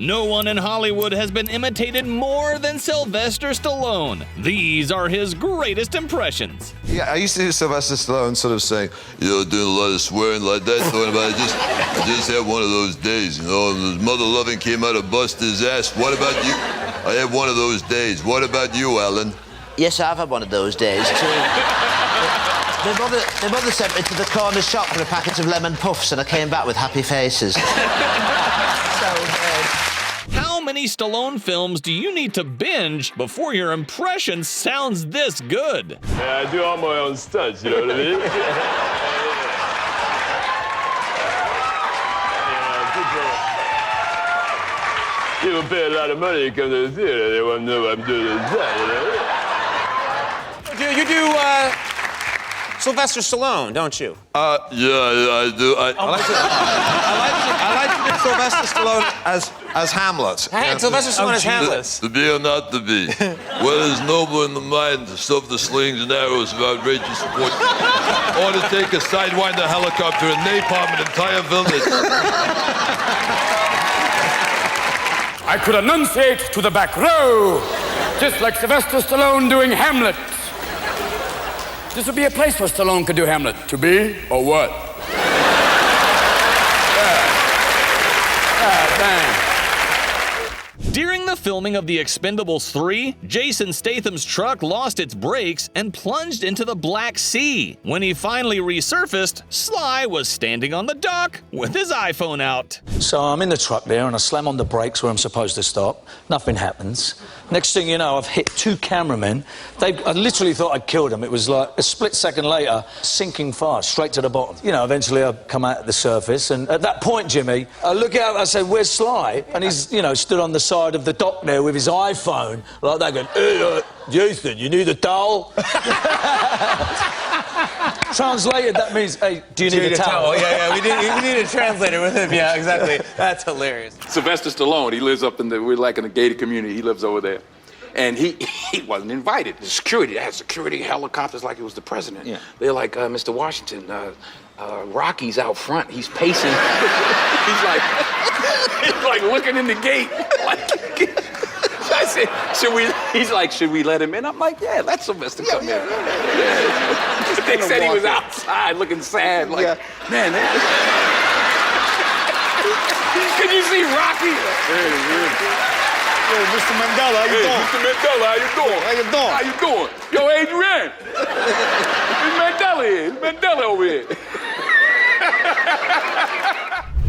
No one in Hollywood has been imitated more than Sylvester Stallone. These are his greatest impressions. Yeah, I used to hear Sylvester Stallone sort of saying, doing a lot of swearing like that, talking about I just had one of those days, and his mother loving came out to bust his ass. What about you? I had one of those days. What about you, Alan? Yes, I've had one of those days, too. My mother sent me to the corner shop for a packet of lemon puffs, and I came back with happy faces. So good. How many Stallone films do you need to binge before your impression sounds this good? Yeah, I do all my own stunts, you know what I mean? People pay a lot of money to come to the theater. They want to know what I'm doing inside, you know? You do, Sylvester Stallone, don't you? Yeah, I do. I like to be Sylvester Stallone as Hamlet. Hey, Sylvester Stallone as Hamlet. To be or not to be. Whether it's noble in the mind to stuff the slings and arrows of outrageous sport, or to take a sidewinder helicopter and napalm an entire village. I could enunciate to the back row, just like Sylvester Stallone doing Hamlet. This would be a place where Stallone could do Hamlet. To be or what? Thanks. During the filming of The Expendables 3, Jason Statham's truck lost its brakes and plunged into the Black Sea. When he finally resurfaced, Sly was standing on the dock with his iPhone out. So I'm in the truck there and I slam on the brakes where I'm supposed to stop. Nothing happens. Next thing you know, I've hit two cameramen. I literally thought I'd killed them. It was like a split second later, sinking fast, straight to the bottom. Eventually I come out at the surface, and at that point, Jimmy, I look out and I say, "Where's Sly?" And he's, stood on the side of the dock there with his iPhone, like that, going, "Hey, Jason, you need a towel?" Translated, that means, "Hey, do you need a towel?" Yeah, we need a translator with him. Yeah, exactly. That's hilarious. Sylvester Stallone, he lives up we're like in the gated community, he lives over there. And he wasn't invited. Security, they had security helicopters like it was the president. Yeah. They're like, Mr. Washington, Rocky's out front, he's pacing. he's like looking in the gate. I said, he's like, should we let him in? I'm like, yeah, let Sylvester come in. Yeah. They said he was outside looking sad, like, man. Can you see Rocky? Yo, Mr. Mandela, how you doing? Mr. Mandela, how you doing? How you doing? Yo, Adrian. It's Mandela here. It's Mandela over here.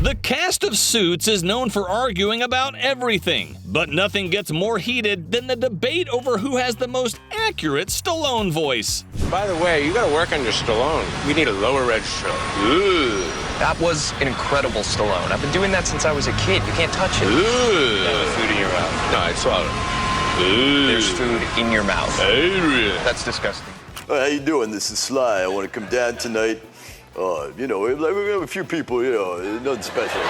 The cast of Suits is known for arguing about everything, but nothing gets more heated than the debate over who has the most accurate Stallone voice. By the way, you gotta work on your Stallone. We need a lower register. That was an incredible Stallone. I've been doing that since I was a kid. You can't touch it. There's food in your mouth. No, I swallowed it. There's food in your mouth. Adrian. That's disgusting. How you doing? This is Sly. I want to come down tonight. We have a few people, nothing special.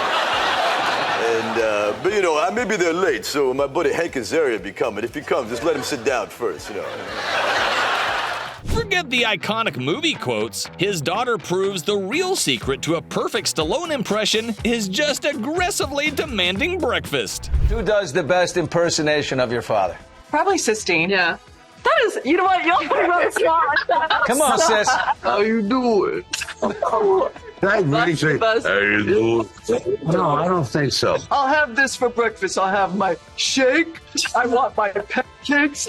And, but, maybe they're late, so my buddy Hank Azaria will be coming. If he comes, just let him sit down first, Forget the iconic movie quotes. His daughter proves the real secret to a perfect Stallone impression is just aggressively demanding breakfast. Who does the best impersonation of your father? Probably Sistine. Yeah. That is, you know what? You'll put like that. Come on, sis. How you doing? That's the best. How you doing? No, I don't think so. I'll have this for breakfast. I'll have my shake. I want my pancakes.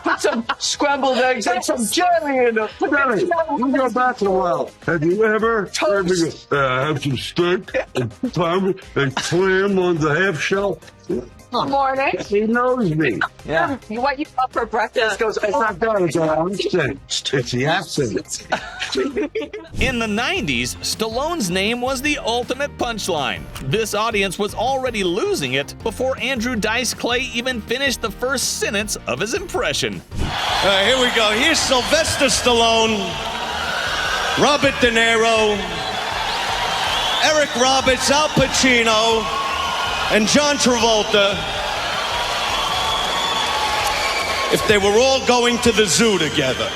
Put some scrambled eggs and some jelly in it. Jelly, you go back a while. Have you ever heard me have some steak and clam and clam on the half shell? Good morning. He knows me. Yeah. What you up for breakfast goes. It's not that, it's an accent. It's the accent. In the 90s, Stallone's name was the ultimate punchline. This audience was already losing it before Andrew Dice Clay even finished the first sentence of his impression. Here we go. Here's Sylvester Stallone, Robert De Niro, Eric Roberts, Al Pacino, and John Travolta. If they were all going to the zoo together.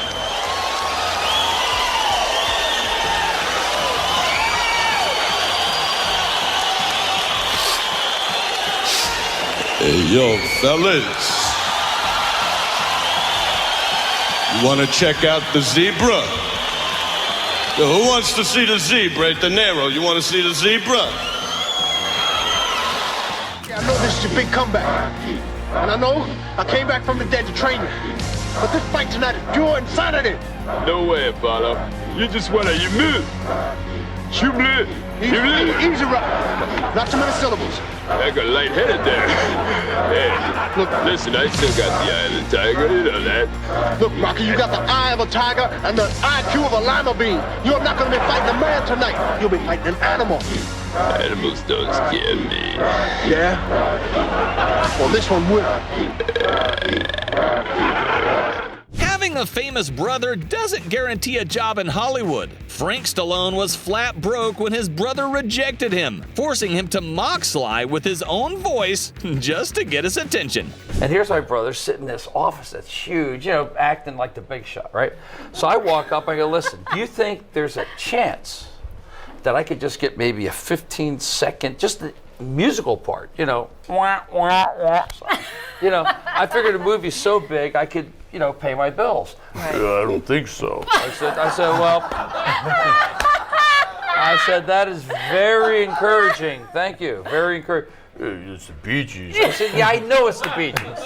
Hey, yo, fellas. You want to check out the zebra? Yo, who wants to see the zebra at De Niro? You want to see the zebra? I know this is your big comeback. And I know I came back from the dead to train you. But this fight tonight is pure insanity. No way, Apollo. You just want to, you move. You move. Easy, Rock. Not too many syllables. I got lightheaded there. Hey, look, listen, I still got the eye of the tiger, you know that. Look, Rocky, you got the eye of a tiger and the IQ of a lima bean. You're not going to be fighting a man tonight. You'll be fighting an animal. Animals don't scare me. Yeah? Well, this one will. Having a famous brother doesn't guarantee a job in Hollywood. Frank Stallone was flat broke when his brother rejected him, forcing him to mock Sly with his own voice just to get his attention. And here's my brother sitting in this office that's huge, you know, acting like the big shot, right? So I walk up, I go, listen, do you think there's a chance that I could just get maybe a 15-second, just the musical part, you know, wah, wah, wah. You know, I figured the movie's so big I could, you know, pay my bills. Right. I don't think so. I said, that is very encouraging. Thank you, very encouraging. It's the Bee Gees. I said, yeah, I know it's the Bee Gees.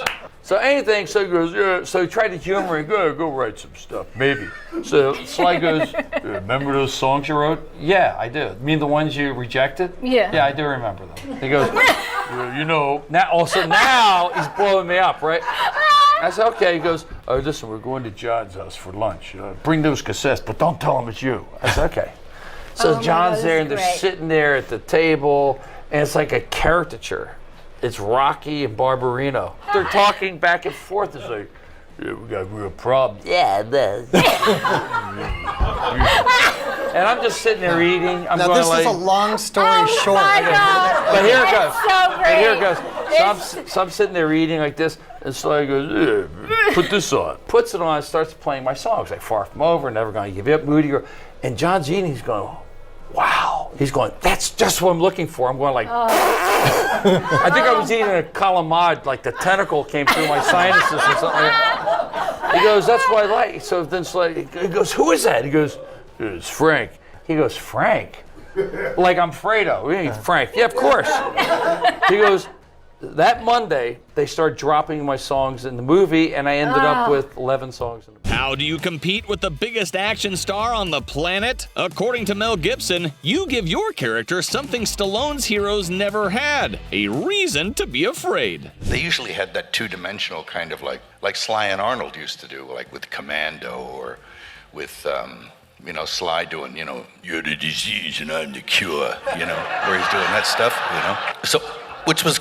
So anything, so he goes, yeah. So he tried to humor him, go write some stuff, maybe. So Sly goes, remember those songs you wrote? Yeah, I do. You mean the ones you rejected? Yeah. Yeah, I do remember them. He goes, you know, now he's blowing me up, right? I said, okay. He goes, oh, listen, we're going to John's house for lunch. Bring those cassettes, but don't tell him it's you. I said, okay. So John's there, and they're sitting there at the table, and it's like a caricature. It's Rocky and Barbarino. They're talking back and forth. It's like, yeah, we got real problems. Yeah, it does. And I'm just sitting there eating. Now, this is a long story short. But here it goes. So great. But here it goes. So I'm sitting there eating like this, and Sly goes, yeah, put this on. Puts it on and starts playing my songs, like Far From Over, Never Gonna Give You Up, Moody Girl. And John's eating, he's going, wow. He's going, that's just what I'm looking for. I'm going like, I think I was eating a calamari, like the tentacle came through my sinuses or something. He goes, that's what I like. So then Sly, he goes, who is that? He goes, it's Frank. He goes, Frank? Like I'm Fredo. Hey, Frank. Yeah, of course. He goes, that Monday, they start dropping my songs in the movie, and I ended up with 11 songs in the movie. How do you compete with the biggest action star on the planet? According to Mel Gibson, you give your character something Stallone's heroes never had, a reason to be afraid. They usually had that two-dimensional kind of like Sly and Arnold used to do, like with Commando or with, you know, Sly doing, you know, you're the disease and I'm the cure, you know, where he's doing that stuff, you know. So, which was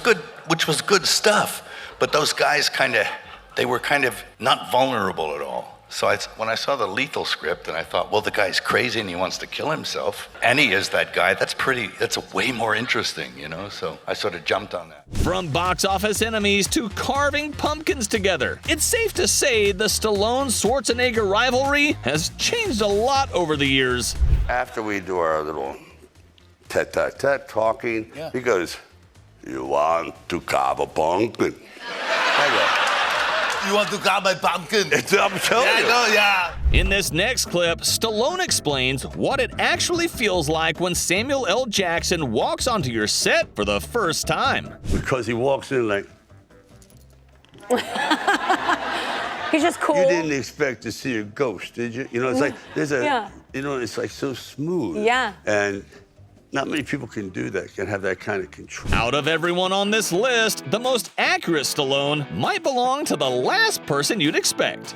good stuff, but those guys they were kind of not vulnerable at all. So when I saw the Lethal script and I thought, well, the guy's crazy and he wants to kill himself, and he is that guy, that's way more interesting, you know? So I sort of jumped on that. From box office enemies to carving pumpkins together, it's safe to say the Stallone-Schwarzenegger rivalry has changed a lot over the years. After we do our little tete-a-tete talking, he goes, you want to carve a pumpkin? I go, you want to carve my pumpkin? I'm telling you. No, yeah. In this next clip, Stallone explains what it actually feels like when Samuel L. Jackson walks onto your set for the first time. Because he walks in like... He's just cool. You didn't expect to see a ghost, did you? You know, it's like, there's a, you know, it's like so smooth. Yeah. And not many people can do that, can have that kind of control. Out of everyone on this list, the most accurate Stallone might belong to the last person you'd expect.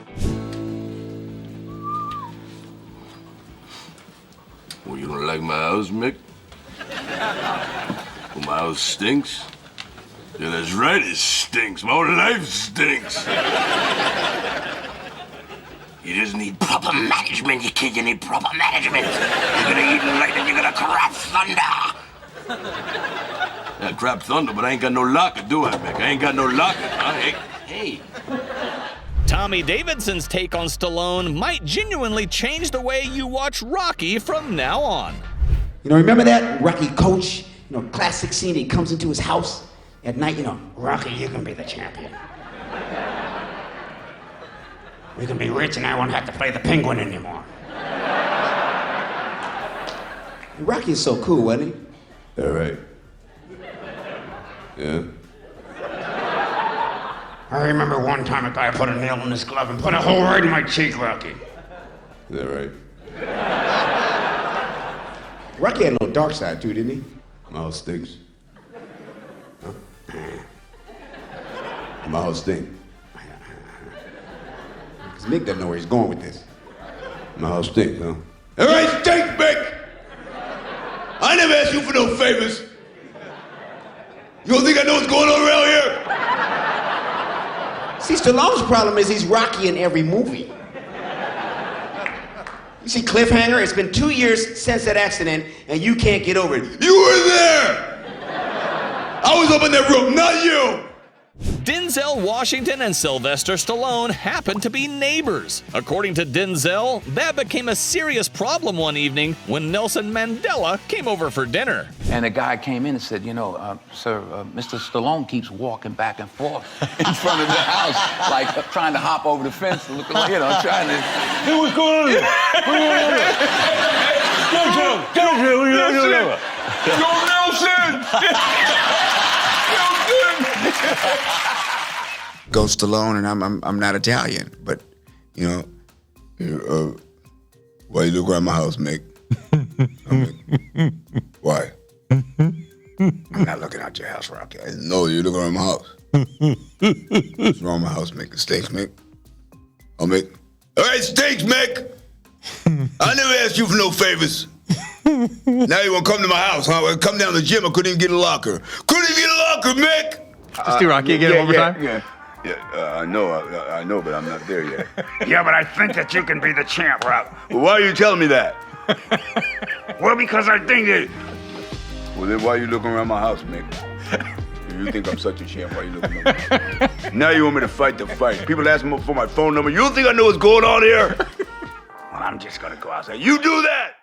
Well, you don't like my house, Mick? Well, my house stinks? Yeah, that's right, it stinks. My whole life stinks. You just need proper management, you kid. You need proper management. You're gonna eat lightning, you're gonna crap thunder. Yeah, crap thunder, but I ain't got no locker, do I, Mick? I ain't got no locker. Hey. Tommy Davidson's take on Stallone might genuinely change the way you watch Rocky from now on. You know, remember that Rocky coach? You know, classic scene, he comes into his house, At night, you know, Rocky, you can be the champion. We can be rich and I won't have to play the penguin anymore. Rocky's so cool, wasn't he? All right. Yeah. I remember one time a guy put a nail in his glove and put a hole right in my cheek, Rocky. Is that right? Rocky had a little dark side too, didn't he? My house stinks. Huh? My house stinks. Because Mick doesn't know where he's going with this. My house stinks, huh? All right, stink, Mick. I never asked you for no favors. You don't think I know what's going on around here? See, Stallone's problem is he's Rocky in every movie. You see, Cliffhanger, it's been 2 years since that accident, and you can't get over it. You were there! I was up in that room, not you! Denzel Washington and Sylvester Stallone happened to be neighbors. According to Denzel, that became a serious problem one evening when Nelson Mandela came over for dinner. And a guy came in and said, you know, sir, Mr. Stallone keeps walking back and forth in front of the house, like trying to hop over the fence, looking like, you know, trying to... Hey, what's going on? Go Stallone, and I'm not Italian, but you know. Why you look around my house, Mick? Why? I'm not looking out your house, Rocky. No, you look around my house. What's wrong with my house, Mick? It stinks, Mick. Oh, Mick. All right, stinks, Mick. I never asked you for no favors. Now you want to come to my house, huh? Come down to the gym, I couldn't even get a locker. Couldn't even get a locker, Mick! Just do Rocky again one more time. I know, but I'm not there yet. Yeah, but I think that you can be the champ, Rock. Well, why are you telling me that? Well, because I think it. Well, then why are you looking around my house, Mick? If you think I'm such a champ, why are you looking around my house? Now you want me to fight the fight. People ask me for my phone number. You don't think I know what's going on here? Well, I'm just gonna go outside. You do that!